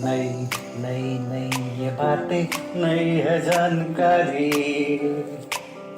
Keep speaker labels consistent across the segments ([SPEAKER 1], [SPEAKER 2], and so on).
[SPEAKER 1] नई नई नई ये बातें, नई है जानकारी,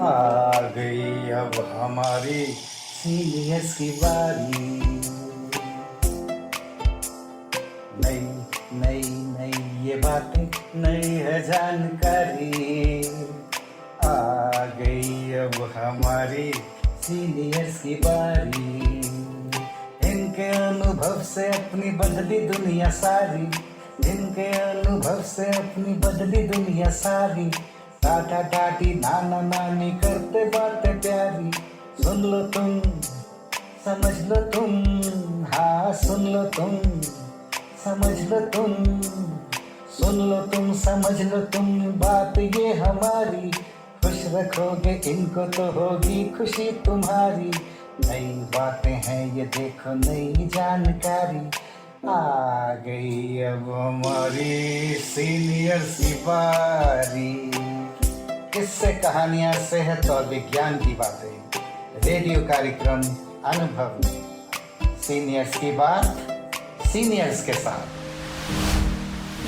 [SPEAKER 1] आ गई अब हमारी सीनियर्स की बारी। नई नई नई ये बातें, नई है जानकारी, आ गई अब हमारी सीनियर्स की बारी। इनके अनुभव से अपनी बदली दुनिया सारी, इनके अनुभव से अपनी बदली दुनिया सारी। टाटा टाटी नाना नानी करते बातें प्यारी। सुन लो तुम, समझ लो तुम, हाँ सुन लो तुम, समझ लो तुम, सुन लो तुम, समझ लो तुम, बात ये हमारी। खुश रखोगे इनको तो होगी खुशी तुम्हारी। नई बातें हैं ये देखो, नई जानकारी, आ गई अब हमारी सीनियर्स की बारी। किस्से कहानियां सेहत और विज्ञान की बातें, रेडियो कार्यक्रम अनुभव, सीनियर्स की बात सीनियर्स के साथ।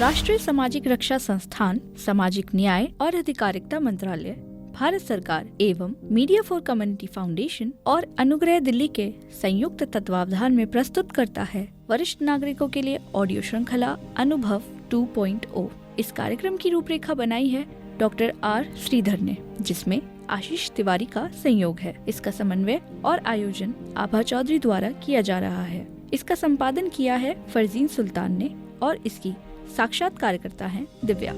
[SPEAKER 2] राष्ट्रीय सामाजिक रक्षा संस्थान, सामाजिक न्याय और अधिकारिता मंत्रालय, भारत सरकार एवं मीडिया फॉर कम्युनिटी फाउंडेशन और अनुग्रह दिल्ली के संयुक्त तत्वावधान में प्रस्तुत करता है वरिष्ठ नागरिकों के लिए ऑडियो श्रृंखला अनुभव 2.0। इस कार्यक्रम की रूपरेखा बनाई है डॉक्टर आर श्रीधर ने, जिसमें आशीष तिवारी का संयोग है। इसका समन्वय और आयोजन आभा चौधरी द्वारा किया जा रहा है। इसका संपादन किया है फरजीन सुल्तान ने और इसकी साक्षात्कारकर्ता हैं दिव्या।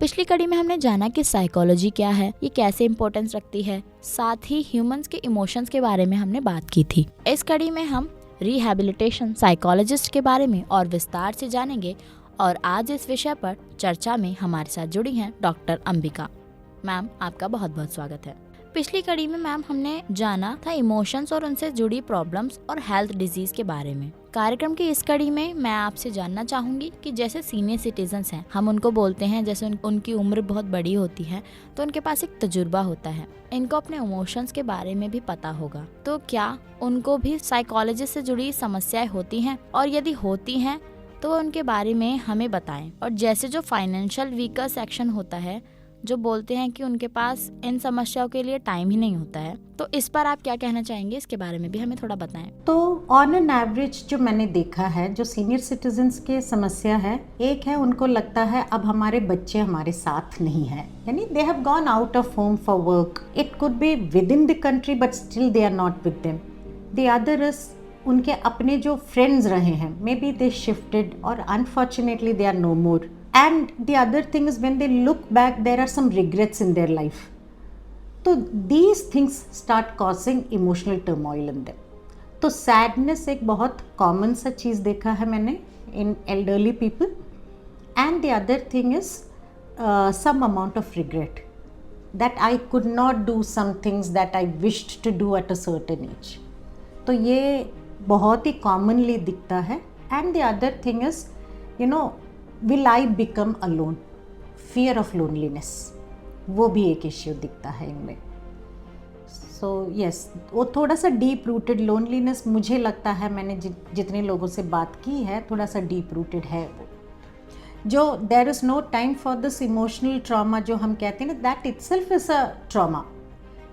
[SPEAKER 3] पिछली कड़ी में हमने जाना कि साइकोलॉजी क्या है, ये कैसे इम्पोर्टेंस रखती है, साथ ही ह्यूमंस के इमोशंस के बारे में हमने बात की थी। इस कड़ी में हम रिहैबिलिटेशन साइकोलॉजिस्ट के बारे में और विस्तार से जानेंगे और आज इस विषय पर चर्चा में हमारे साथ जुड़ी हैं डॉक्टर अंबिका। मैम, आपका बहुत बहुत स्वागत है। पिछली कड़ी में मैम हमने जाना था इमोशंस और उनसे जुड़ी प्रॉब्लम्स और हेल्थ डिजीज के बारे में। कार्यक्रम की इस कड़ी में मैं आपसे जानना चाहूंगी कि जैसे सीनियर सिटीजन्स हैं, हम उनको बोलते हैं, जैसे उनकी उम्र बहुत बड़ी होती है तो उनके पास एक तजुर्बा होता है, इनको अपने इमोशंस के बारे में भी पता होगा, तो क्या उनको भी साइकोलॉजिस्ट से जुड़ी समस्याएं होती हैं, और यदि होती हैं तो उनके बारे में हमें बताएं। और जैसे जो फाइनेंशियल वीकर सेक्शन होता है, जो बोलते हैं कि उनके पास इन समस्याओं के लिए टाइम ही नहीं होता है, तो इस पर आप क्या कहना चाहेंगे, इसके बारे में भी हमें थोड़ा बताएं।
[SPEAKER 4] तो ऑन एन एवरेज जो मैंने देखा है, जो सीनियर सिटीजन्स के समस्या है, एक है उनको लगता है अब हमारे बच्चे हमारे साथ नहीं है, यानी they have gone out of home for work. It could be within the country but still they are not with them. The other is उनके अपने जो फ्रेंड्स रहे हैं, मे बी दे शिफ्टेड और unfortunately they are no more. And the other thing is when they look back, there are some regrets in their life. So these things start causing emotional turmoil in them. तो sadness एक बहुत common सा चीज़ देखा है मैंने in elderly people. And the other thing is some amount of regret that I could not do some things that I wished to do at a certain age. तो ये बहुत ही commonly दिखता है. And the other thing is, you know, will I become alone? Fear of loneliness, वो भी एक issue दिखता है इनमें। सो यस, वो थोड़ा सा डीप रूटेड लोनलीनेस मुझे लगता है, मैंने जितने लोगों से बात की है, थोड़ा सा डीप रूटेड है वो। जो there is no time for this emotional trauma जो हम कहते हैं ना, that itself is a trauma,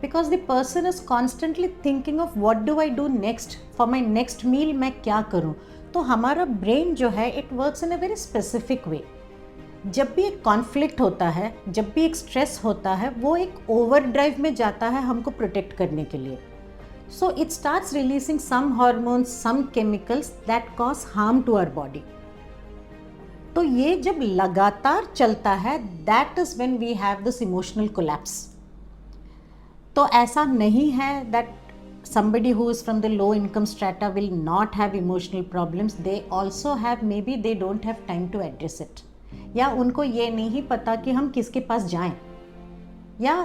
[SPEAKER 4] because the person is constantly thinking of what do I do next, for my next meal मैं क्या करूँ। तो हमारा ब्रेन जो है, it works in a very specific way. जब भी एक कॉन्फ्लिक्ट होता है, जब भी एक स्ट्रेस होता है, वो एक ओवरड्राइव में जाता है हमको प्रोटेक्ट करने के लिए। So it starts releasing some hormones, some chemicals that cause harm to our body. तो ये जब लगातार चलता है, that is when we have this emotional collapse. तो ऐसा नहीं है that somebody who is from the low income strata will not have emotional problems. They also have, maybe they don't have time to address it, या उनको ये नहीं पता कि हम किसके पास जाएं, या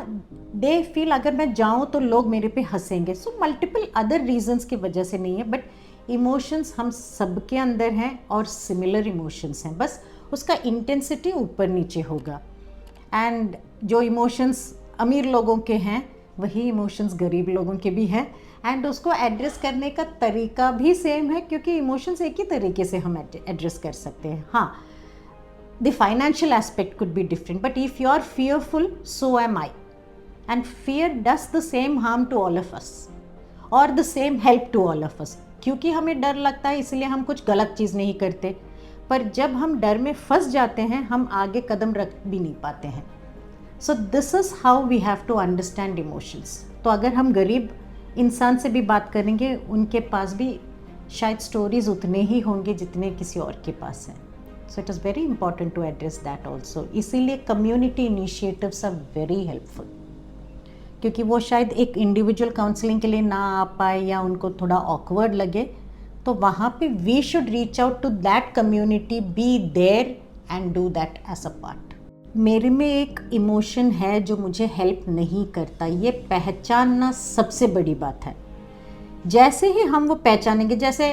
[SPEAKER 4] they feel अगर मैं जाऊं तो लोग मेरे पे हंसेंगे। सो मल्टीपल अदर रीजंस की वजह से नहीं है, बट इमोशंस हम सबके अंदर हैं और सिमिलर इमोशंस हैं, बस उसका इंटेंसिटी ऊपर नीचे होगा। एंड जो इमोशंस अमीर लोगों के हैं वही इमोशंस गरीब लोगों के भी हैं, एंड उसको एड्रेस करने का तरीका भी सेम है, क्योंकि इमोशंस एक ही तरीके से हम एड्रेस कर सकते हैं। हाँ, the financial aspect could be different, but if you are fearful, so am I, and fear does the same harm to all of us or the same help to all of us। क्योंकि हमें डर लगता है इसलिए हम कुछ गलत चीज़ नहीं करते, पर जब हम डर में फंस जाते हैं हम आगे कदम रख भी नहीं पाते हैं। So this is how we have to understand emotions. तो अगर हम गरीब इंसान से भी बात करेंगे उनके पास भी शायद स्टोरीज उतने ही होंगे जितने किसी और के पास हैं। So it is very important to address that also. इसीलिए community initiatives are very helpful, क्योंकि वो शायद एक इंडिविजुअल काउंसलिंग के लिए ना आ पाए या उनको थोड़ा ऑकवर्ड लगे, तो वहाँ पे we should reach out to that community, be there and do that as a part. मेरे में एक इमोशन है जो मुझे हेल्प नहीं करता, ये पहचानना सबसे बड़ी बात है। जैसे ही हम वो पहचानेंगे, जैसे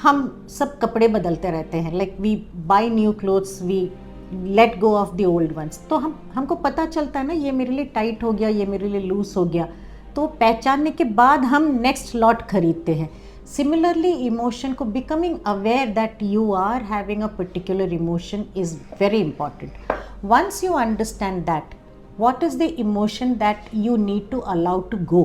[SPEAKER 4] हम सब कपड़े बदलते रहते हैं, like we buy new clothes, we let go of the old ones, तो हमको पता चलता है ना ये मेरे लिए टाइट हो गया, ये मेरे लिए लूज हो गया, तो पहचानने के बाद हम नेक्स्ट लॉट खरीदते हैं। सिमिलरली इमोशन को becoming aware that you are having a particular emotion is very important. Once you understand that what is the emotion that you need to allow to go,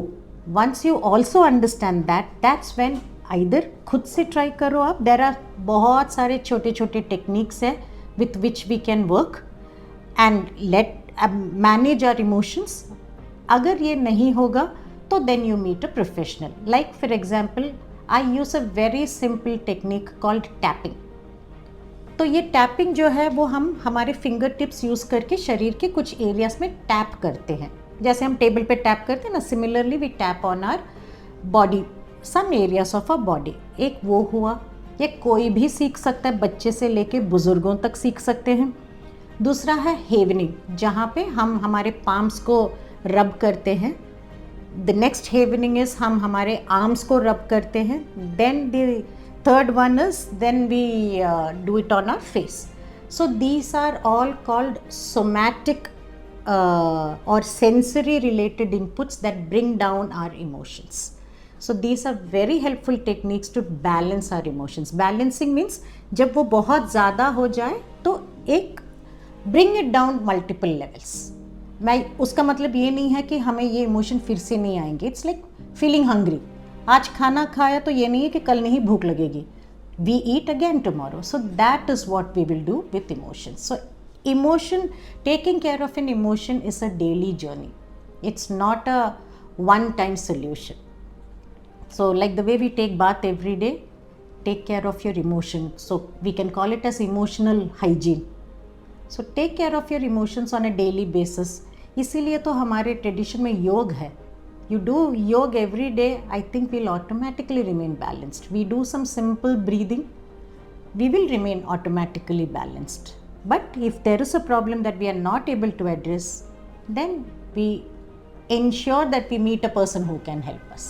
[SPEAKER 4] once you also understand that, that's when either खुद से try करो आप, there are बहुत सारे छोटे छोटे techniques हैं with which we can work and let manage our emotions। अगर ये नहीं होगा तो then you meet a professional, like for example I use a very simple technique called tapping। तो ये टैपिंग जो है वो हम हमारे फिंगर टिप्स यूज़ करके शरीर के कुछ एरियाज में टैप करते हैं, जैसे हम टेबल पे टैप करते हैं ना, similarly we tap on our body, some areas of our body. एक वो हुआ, ये कोई भी सीख सकता है, बच्चे से लेके बुज़ुर्गों तक सीख सकते हैं। दूसरा है हेवनिंग, जहाँ पे हम हमारे पाम्स को रब करते हैं। द नेक्स्ट हेवनिंग इज़ हम हमारे आर्म्स को रब करते हैं। Then the third one is then we do it on our face। So these are all called somatic or sensory related inputs that bring down our emotions। So these are very helpful techniques to balance our emotions। Balancing means जब वो बहुत ज़्यादा हो जाए तो एक bring it down multiple levels। मैं उसका मतलब ये नहीं है कि हमें ये इमोशन फिर से नहीं आएंगे। इट्स लाइक फीलिंग हंग्री, आज खाना खाया तो ये नहीं है कि कल नहीं भूख लगेगी, we eat again tomorrow. So that is what we will do with emotion. So emotion, taking care of an emotion is a daily journey, it's not a one time solution. So like the way we take bath every day, take care of your emotion, so we can call it as emotional hygiene. So take care of your emotions on a daily basis. इसीलिए तो हमारे tradition में योग है। You do yoga every day, I think we'll automatically remain balanced। We do some simple breathing, we will remain automatically balanced। But if there is a problem that we are not able to address, then we ensure that we meet a person who can help us।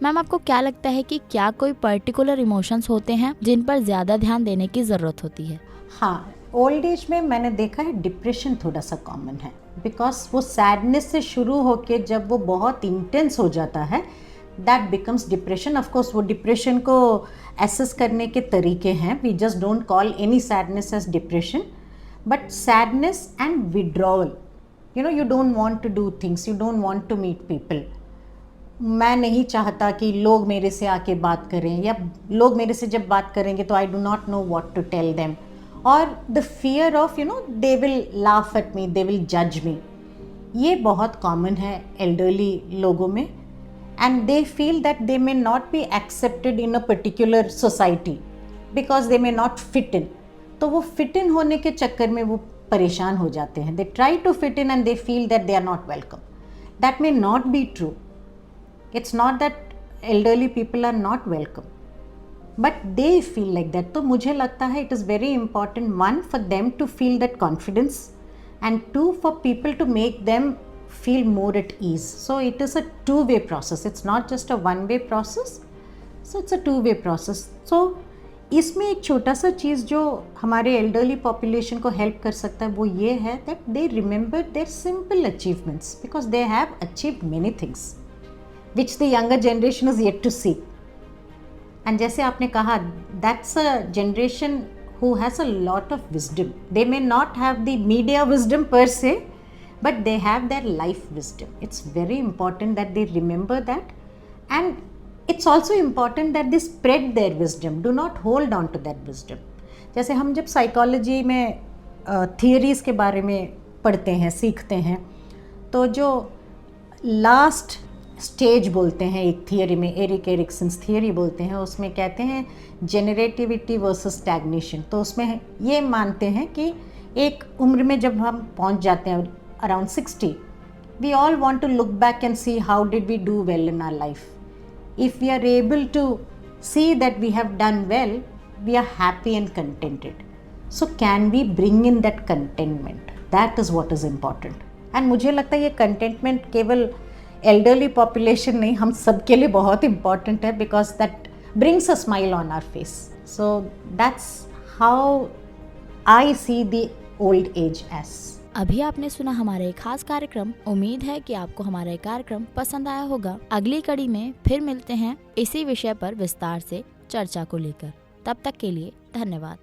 [SPEAKER 3] Ma'am, आपको क्या लगता है कि क्या कोई particular emotions होते हैं जिन पर ज़्यादा ध्यान देने की ज़रूरत होती है?
[SPEAKER 4] हाँ, ओल्ड एज में मैंने देखा है डिप्रेशन थोड़ा सा कॉमन है, बिकॉज वो सैडनेस से शुरू होके जब वो बहुत इंटेंस हो जाता है दैट बिकम्स डिप्रेशन। ऑफकोर्स वो डिप्रेशन को एसेस करने के तरीके हैं, we just don't call any sadness as depression, but sadness and withdrawal, you know, you don't want to do things, you don't want to meet people. मैं नहीं चाहता कि लोग मेरे से आके बात करें, या लोग मेरे से जब बात करेंगे तो I do not know what to tell them, और the fear of you know they will laugh at me, they will जज मी। ये बहुत कॉमन है एल्डरली लोगों में, and they feel that they may not be accepted in a particular society because they may not fit in. तो वो fit in होने के चक्कर में वो परेशान हो जाते हैं। They try to fit in and they feel that they are not welcome. That may not be true. It's not that elderly people are not welcome, but they feel like that। तो मुझे लगता है it is very important, one for them to feel that confidence, and two for people to make them feel more at ease। So it is a two-way process, it's not just a one-way process, so it's a two-way process। So इसमें एक छोटा सा चीज़ जो हमारे elderly population को help कर सकता है वो ये है that they remember their simple achievements because they have achieved many things which the younger generation is yet to see. And जैसे आपने कहा that's a generation who has a lot of wisdom. They may not have the media wisdom per se, but they have their life wisdom. It's very important that they remember that, and it's also important that they spread their wisdom. Do not hold on to that wisdom. जैसे हम जब psychology में theories के बारे में पढ़ते हैं, सीखते हैं, तो जो लास्ट स्टेज बोलते हैं एक थियरी में, एरिक एरिक्सन्स थियरी बोलते हैं, उसमें कहते हैं जेनरेटिविटी वर्सेस स्टैग्नेशन। तो उसमें ये मानते हैं कि एक उम्र में जब हम पहुंच जाते हैं around 60, we all want to look back and see how did we do well in our life. If we are able to see that we have done well, we are happy and contented. So can we bring in that containment? That is what is important. And मुझे लगता है ये containment केवल elderly population नहीं, हम सब के लिए बहुत इम्पॉर्टेंट है because that brings a smile on our face. So that's how I see the old age as.
[SPEAKER 3] अभी आपने सुना हमारा एक खास कार्यक्रम। उम्मीद है कि आपको हमारा एक कार्यक्रम पसंद आया होगा। अगली कड़ी में फिर मिलते हैं इसी विषय पर विस्तार से चर्चा को लेकर। तब तक के लिए धन्यवाद।